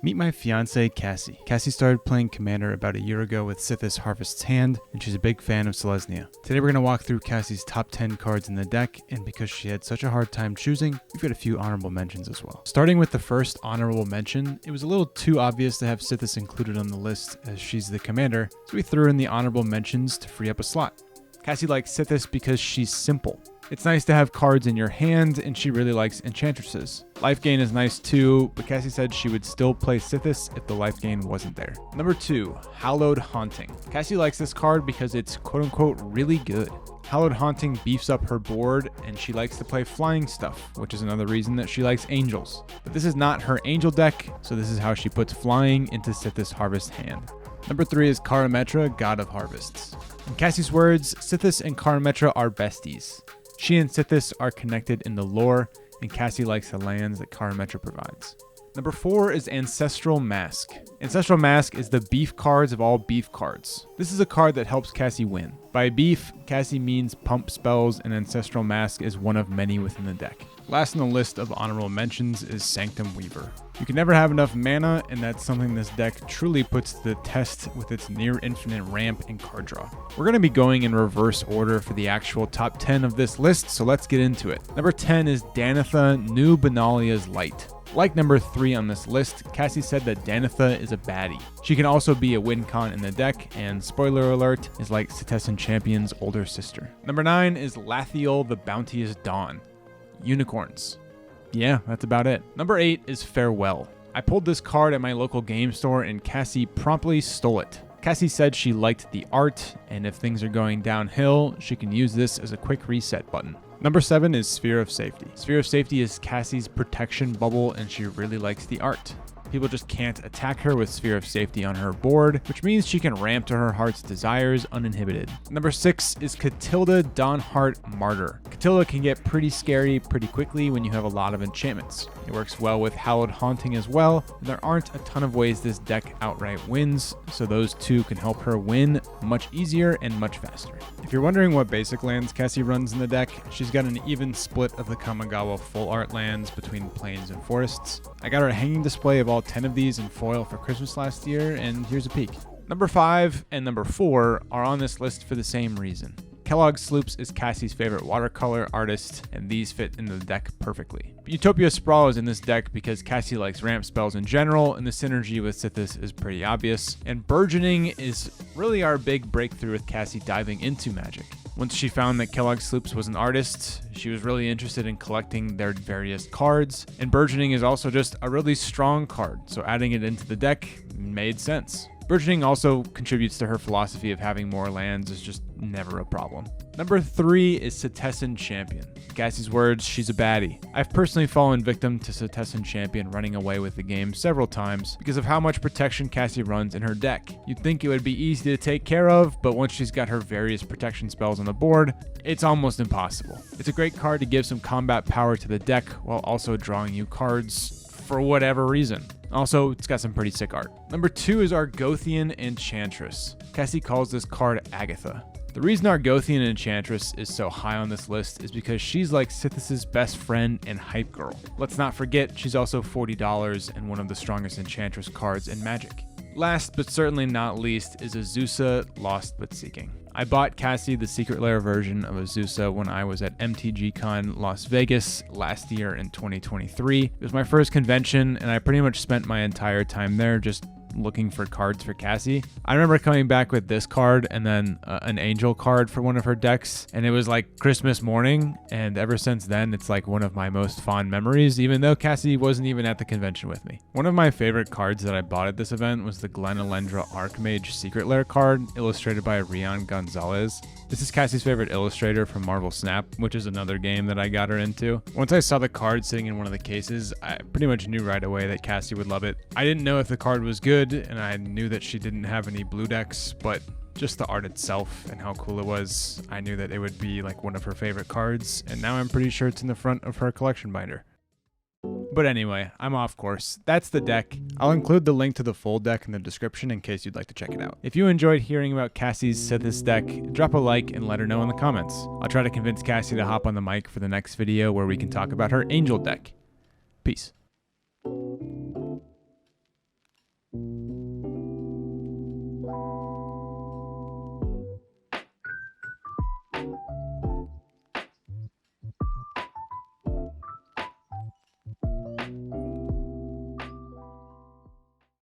Meet my fiance, Cassie. Cassie started playing Commander about a year ago with Sythis Harvest's Hand, and she's a big fan of Selesnya. Today we're going to walk through Cassie's top 10 cards in the deck, and because she had such a hard time choosing, we've got a few honorable mentions as well. Starting with the first honorable mention, it was a little too obvious to have Sythis included on the list as she's the commander, so we threw in the honorable mentions to free up a slot. Cassie likes Sythis because she's simple. It's nice to have cards in your hand, and she really likes Enchantresses. Life gain is nice too, but Cassie said she would still play Sythis if the life gain wasn't there. Number 2, Hallowed Haunting. Cassie likes this card because it's quote-unquote really good. Hallowed Haunting beefs up her board, and she likes to play flying stuff, which is another reason that she likes angels. But this is not her angel deck, so this is how she puts flying into Sythis Harvest hand. Number 3 is Karametra, God of Harvests. In Cassie's words, Sythis and Karametra are besties. She and Sythis are connected in the lore, and Cassie likes the lands that Karametra provides. Number 4 is Ancestral Mask. Ancestral Mask is the beef cards of all beef cards. This is a card that helps Cassie win. By beef, Cassie means pump spells, and Ancestral Mask is one of many within the deck. Last on the list of honorable mentions is Sanctum Weaver. You can never have enough mana, and that's something this deck truly puts to the test with its near infinite ramp and card draw. We're going to be going in reverse order for the actual top 10 of this list, so let's get into it. Number 10 is Danitha, New Benalia's Light. Like number 3 on this list, Cassie said that Danitha is a baddie. She can also be a win con in the deck, and spoiler alert, is like Setessan Champion's older sister. Number 9 is Lathiel, the Bounteous Dawn. Unicorns. Yeah, that's about it. Number 8 is Farewell. I pulled this card at my local game store and Cassie promptly stole it. Cassie said she liked the art, and if things are going downhill, she can use this as a quick reset button. Number 7 is Sphere of Safety. Sphere of Safety is Cassie's protection bubble, and she really likes the art. People just can't attack her with Sphere of Safety on her board, which means she can ramp to her heart's desires uninhibited. Number 6 is Katilda, Dawnhart, Martyr. Katilda can get pretty scary pretty quickly when you have a lot of enchantments. It works well with Hallowed Haunting as well, and there aren't a ton of ways this deck outright wins, so those two can help her win much easier and much faster. If you're wondering what basic lands Cassie runs in the deck, she's got an even split of the Kamigawa full art lands between plains and forests. I got her a hanging display of all 10 of these in foil for Christmas last year, and here's a peek. Number 5 and number 4 are on this list for the same reason. Kellogg Sloops is Cassie's favorite watercolor artist, and these fit into the deck perfectly. Utopia Sprawl is in this deck because Cassie likes ramp spells in general, and the synergy with Sythis is pretty obvious. And Burgeoning is really our big breakthrough with Cassie diving into Magic. Once she found that Kellogg Sloops was an artist, she was really interested in collecting their various cards, and Burgeoning is also just a really strong card, so adding it into the deck made sense. Burgeoning also contributes to her philosophy of having more lands is just never a problem. Number 3 is Setessan Champion. In Cassie's words, she's a baddie. I've personally fallen victim to Setessan Champion running away with the game several times because of how much protection Cassie runs in her deck. You'd think it would be easy to take care of, but once she's got her various protection spells on the board, it's almost impossible. It's a great card to give some combat power to the deck while also drawing you cards for whatever reason. Also, it's got some pretty sick art. Number 2 is Argothian Enchantress. Cassie calls this card Agatha. The reason Argothian Enchantress is so high on this list is because she's like Sythis's best friend and hype girl. Let's not forget, she's also $40 and one of the strongest Enchantress cards in Magic. Last but certainly not least is Azusa, Lost but Seeking. I bought Cassie the Secret Lair version of Azusa when I was at MTGCon Las Vegas last year in 2023. It was my first convention, and I pretty much spent my entire time there just looking for cards for Cassie. I remember coming back with this card and then an angel card for one of her decks, and it was like Christmas morning, and ever since then it's like one of my most fond memories, even though Cassie wasn't even at the convention with me. One of my favorite cards that I bought at this event was the Glenalendra Archmage Secret Lair card, illustrated by Rian Gonzalez. This is Cassie's favorite illustrator from Marvel Snap, which is another game that I got her into. Once I saw the card sitting in one of the cases, I pretty much knew right away that Cassie would love it. I didn't know if the card was good, and I knew that she didn't have any blue decks, but just the art itself and how cool it was, I knew that it would be like one of her favorite cards, and now I'm pretty sure it's in the front of her collection binder. But anyway, I'm off course. That's the deck. I'll include the link to the full deck in the description in case you'd like to check it out. If you enjoyed hearing about Cassie's Sythis deck, drop a like and let her know in the comments. I'll try to convince Cassie to hop on the mic for the next video where we can talk about her Angel deck. Peace.